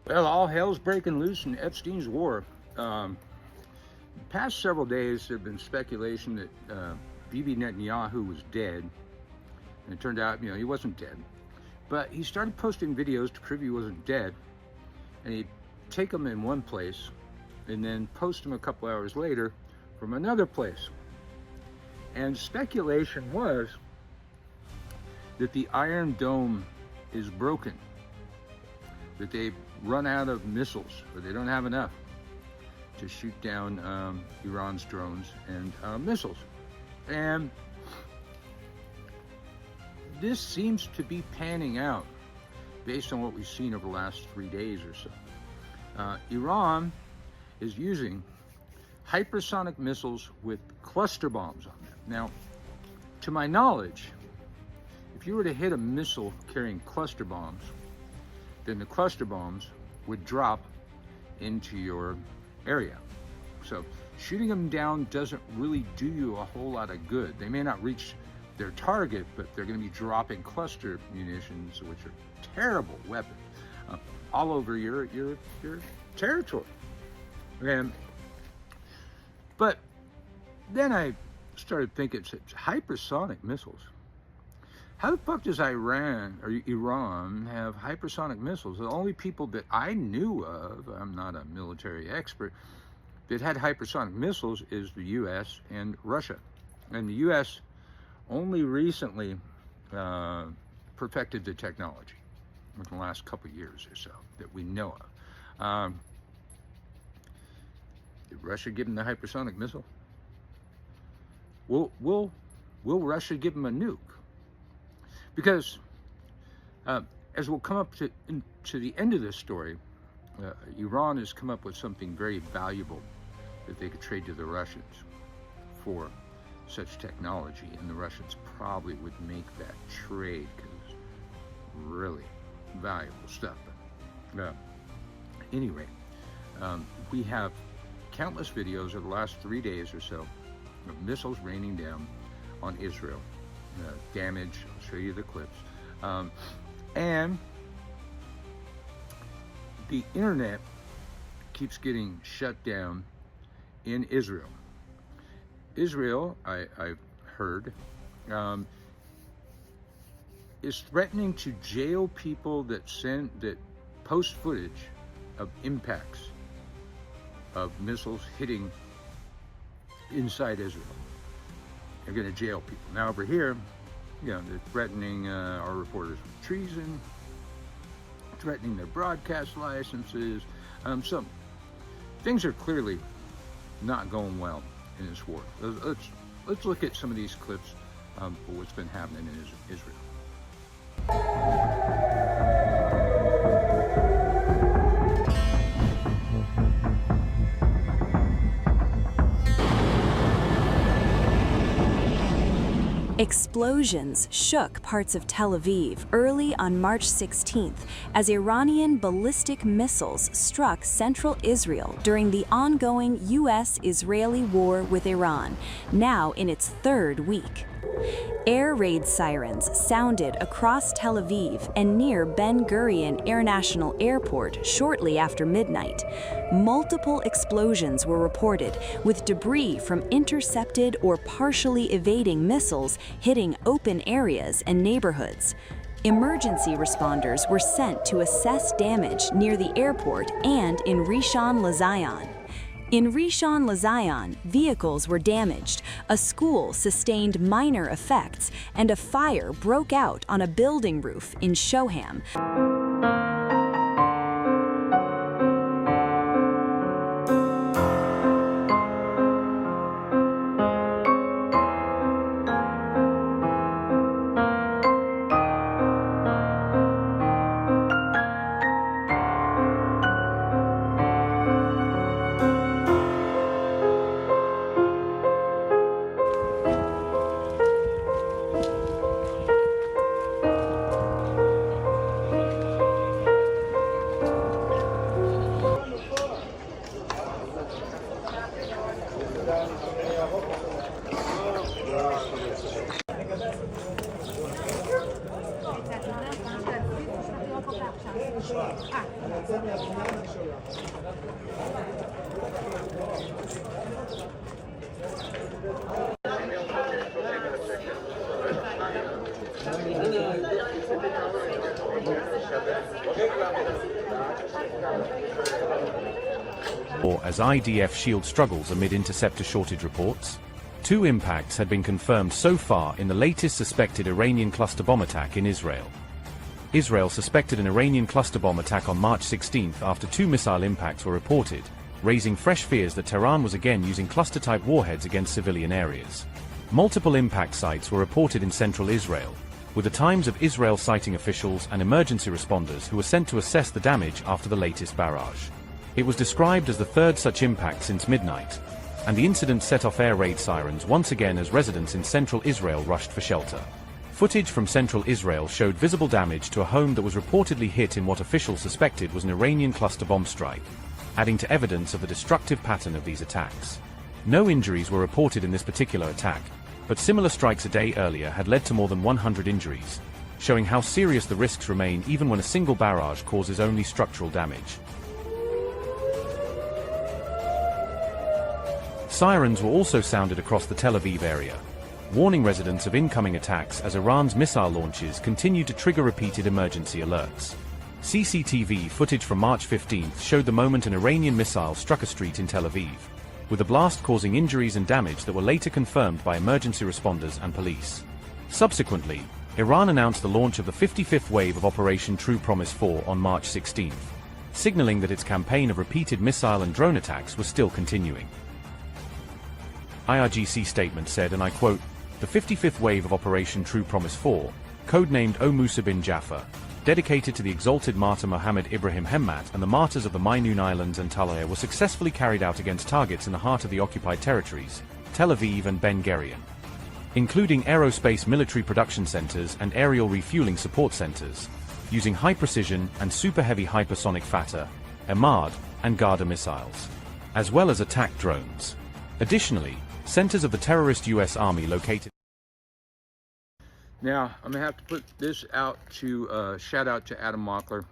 Well, all hell's breaking loose in Epstein's war. The past several days, there have been speculation that Bibi Netanyahu was dead, and it turned out, he wasn't dead. But he started posting videos to prove he wasn't dead, and he'd take them in one place, and then post them a couple hours later from another place. And speculation was that the Iron Dome is broken, that they've run out of missiles, or they don't have enough to shoot down Iran's drones and missiles. And this seems to be panning out based on what we've seen over the last 3 days or so. Iran is using hypersonic missiles with cluster bombs on them. Now, to my knowledge, if you were to hit a missile carrying cluster bombs, then the cluster bombs would drop into your area. So shooting them down doesn't really do you a whole lot of good. They may not reach their target, but they're going to be dropping cluster munitions, which are terrible weapons, all over your territory. But then I started thinking, it's hypersonic missiles. How the fuck does Iran or Iran have hypersonic missiles? The only people that I knew of, I'm not a military expert, that had hypersonic missiles is the US and Russia. And the US only recently perfected the technology in the last couple of years or so that we know of. Did Russia give them the hypersonic missile? Will Russia give them a nuke? Because as we'll come up to the end of this story, Iran has come up with something very valuable that they could trade to the Russians for such technology, and the Russians probably would make that trade because it's really valuable stuff. But anyway, we have countless videos over the last 3 days or so of missiles raining down on Israel. Damage, I'll show you the clips. And the internet keeps getting shut down in Israel. Israel, I've heard, is threatening to jail people that post footage of impacts of missiles hitting inside Israel. They're going to jail people. Now over here, they're threatening our reporters with treason, threatening their broadcast licenses. So things are clearly not going well in this war. Let's look at some of these clips for what's been happening in Israel. Explosions shook parts of Tel Aviv early on March 16th as Iranian ballistic missiles struck central Israel during the ongoing U.S.-Israeli war with Iran, now in its third week. Air raid sirens sounded across Tel Aviv and near Ben Gurion International Airport shortly after midnight. Multiple explosions were reported, with debris from intercepted or partially evading missiles hitting open areas and neighborhoods. Emergency responders were sent to assess damage near the airport and in Rishon LeZion. In Rishon LeZion, vehicles were damaged, a school sustained minor effects, and a fire broke out on a building roof in Shoham. Or as IDF Shield struggles amid interceptor shortage reports? 2 impacts had been confirmed so far in the latest suspected Iranian cluster bomb attack in Israel. Israel suspected an Iranian cluster bomb attack on March 16 after 2 missile impacts were reported, raising fresh fears that Tehran was again using cluster-type warheads against civilian areas. Multiple impact sites were reported in central Israel, with the Times of Israel citing officials and emergency responders who were sent to assess the damage after the latest barrage. It was described as the 3rd such impact since midnight, and the incident set off air raid sirens once again as residents in central Israel rushed for shelter. Footage from central Israel showed visible damage to a home that was reportedly hit in what officials suspected was an Iranian cluster bomb strike, adding to evidence of the destructive pattern of these attacks. No injuries were reported in this particular attack, but similar strikes a day earlier had led to more than 100 injuries, showing how serious the risks remain even when a single barrage causes only structural damage. Sirens were also sounded across the Tel Aviv area, warning residents of incoming attacks as Iran's missile launches continue to trigger repeated emergency alerts. CCTV footage from March 15th showed the moment an Iranian missile struck a street in Tel Aviv, with the blast causing injuries and damage that were later confirmed by emergency responders and police. Subsequently, Iran announced the launch of the 55th wave of Operation True Promise 4 on March 16th, signaling that its campaign of repeated missile and drone attacks was still continuing. IRGC statement said, and I quote, "The 55th wave of Operation True Promise 4, codenamed O Musa bin Jafar, dedicated to the exalted martyr Mohammed Ibrahim Hemmat and the martyrs of the Mainun Islands and Talaya, was successfully carried out against targets in the heart of the occupied territories, Tel Aviv and Ben Gurion, including aerospace military production centers and aerial refueling support centers, using high-precision and super-heavy hypersonic Fateh, Ahmad, and Garda missiles, as well as attack drones. Additionally, centers of the terrorist U.S. Army located..." Now, I'm going to have to put this out to, shout out to Adam Mockler,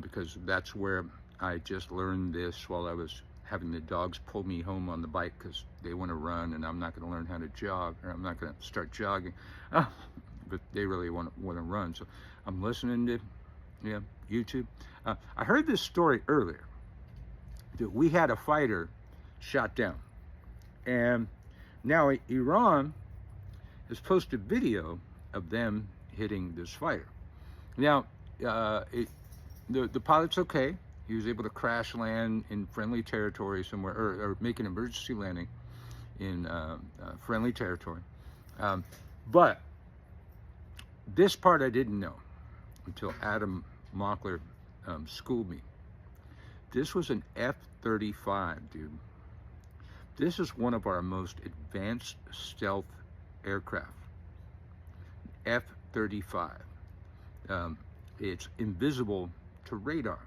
because that's where I just learned this while I was having the dogs pull me home on the bike because they want to run and I'm not going to learn how to jog, or I'm not going to start jogging, but they really want to run. So I'm listening to YouTube. I heard this story earlier, that we had a fighter shot down. And now Iran has posted video of them hitting this fighter. Now, the pilot's okay. He was able to crash land in friendly territory somewhere, or make an emergency landing in friendly territory. But this part I didn't know until Adam Mockler schooled me. This was an F-35, dude. This is one of our most advanced stealth aircraft, F-35. It's invisible to radar.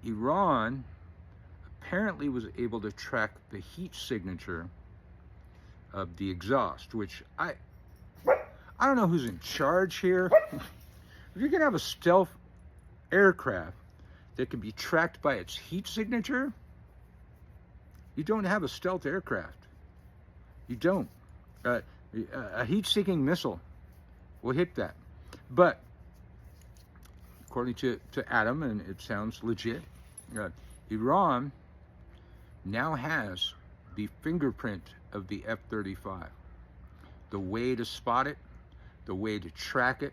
Iran apparently was able to track the heat signature of the exhaust, which I don't know who's in charge here. If you're gonna have a stealth aircraft that can be tracked by its heat signature, you don't have a stealth aircraft. You don't. A heat-seeking missile will hit that. But according to Adam, and it sounds legit, Iran now has the fingerprint of the F-35. The way to spot it, the way to track it,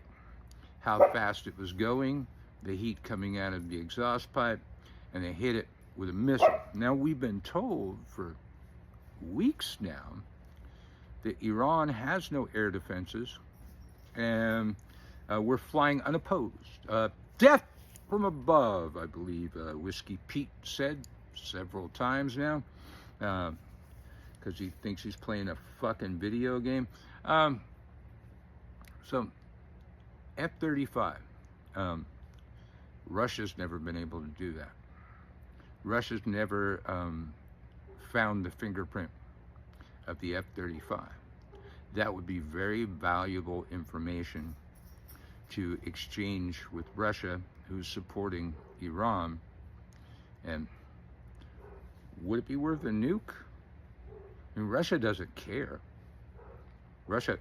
how fast it was going, the heat coming out of the exhaust pipe, and they hit it with a missile. Now, we've been told for weeks now that Iran has no air defenses, and we're flying unopposed. Death from above, I believe Whiskey Pete said several times now, because he thinks he's playing a fucking video game. So, F-35, Russia's never been able to do that. Russia's never found the fingerprint of the F-35. That would be very valuable information to exchange with Russia, who's supporting Iran. And would it be worth a nuke? I mean, Russia doesn't care. Russia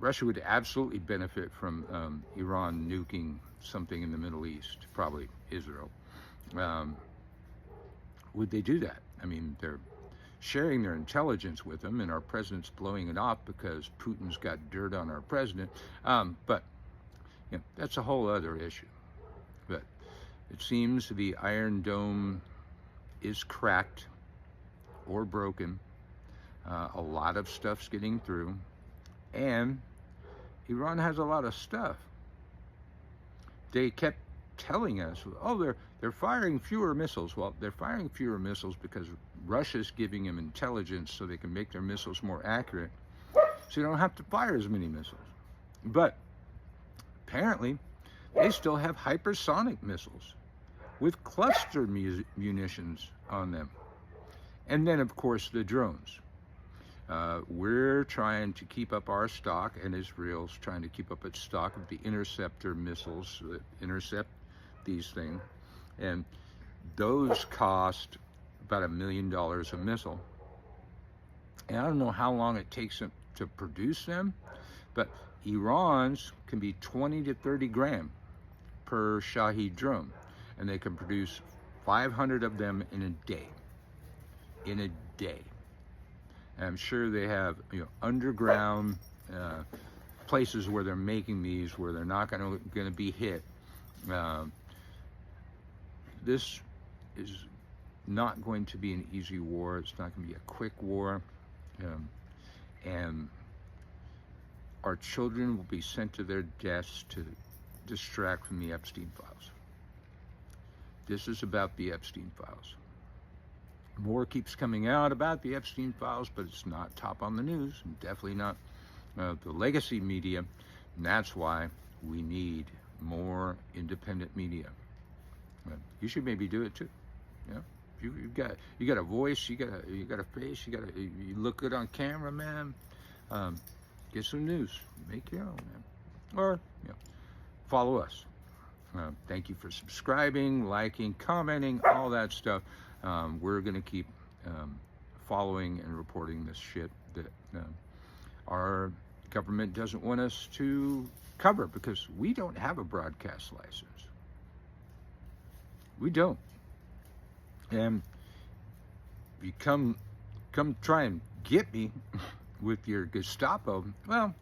would absolutely benefit from Iran nuking something in the Middle East, probably Israel. Would they do that? I mean, they're sharing their intelligence with them, and our president's blowing it off because Putin's got dirt on our president. But you know, that's a whole other issue. But it seems the Iron Dome is cracked or broken. A lot of stuff's getting through, and Iran has a lot of stuff. They kept telling us, oh, they're firing fewer missiles. Well, they're firing fewer missiles because Russia's giving them intelligence so they can make their missiles more accurate, so you don't have to fire as many missiles. But apparently, they still have hypersonic missiles with cluster munitions on them. And then, of course, the drones. We're trying to keep up our stock, and Israel's trying to keep up its stock of the interceptor missiles that intercept these things. And those cost about $1 million a missile. And I don't know how long it takes them to produce them, but Iran's can be 20 to 30 gram per Shahed drone, and they can produce 500 of them in a day. In a day. And I'm sure they have, you know, underground places where they're making these, where they're not going to be hit. This is not going to be an easy war. It's not going to be a quick war. And our children will be sent to their deaths to distract from the Epstein files. This is about the Epstein files. More keeps coming out about the Epstein files, but it's not top on the news, and definitely not the legacy media. And that's why we need more independent media. You should maybe do it too. You know, you got a voice, you got a face, you look good on camera, man. Get some news, make your own, man. Or follow us. Thank you for subscribing, liking, commenting, all that stuff. We're going to keep following and reporting this shit that our government doesn't want us to cover, because we don't have a broadcast license. We don't. And if you come try and get me with your Gestapo, well,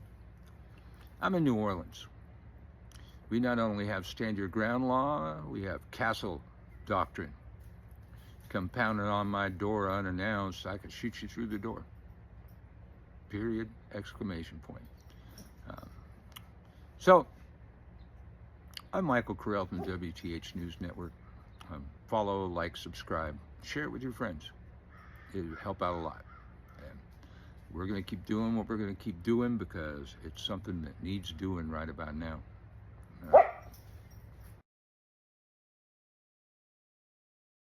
I'm in New Orleans. We not only have stand your ground law, we have castle doctrine. Come pounding on my door unannounced, I could shoot you through the door. Period, exclamation point. So, I'm Michael Carell from WTH News Network. Follow, like, subscribe, share it with your friends. It would help out a lot. And we're going to keep doing what we're going to keep doing, because it's something that needs doing right about now.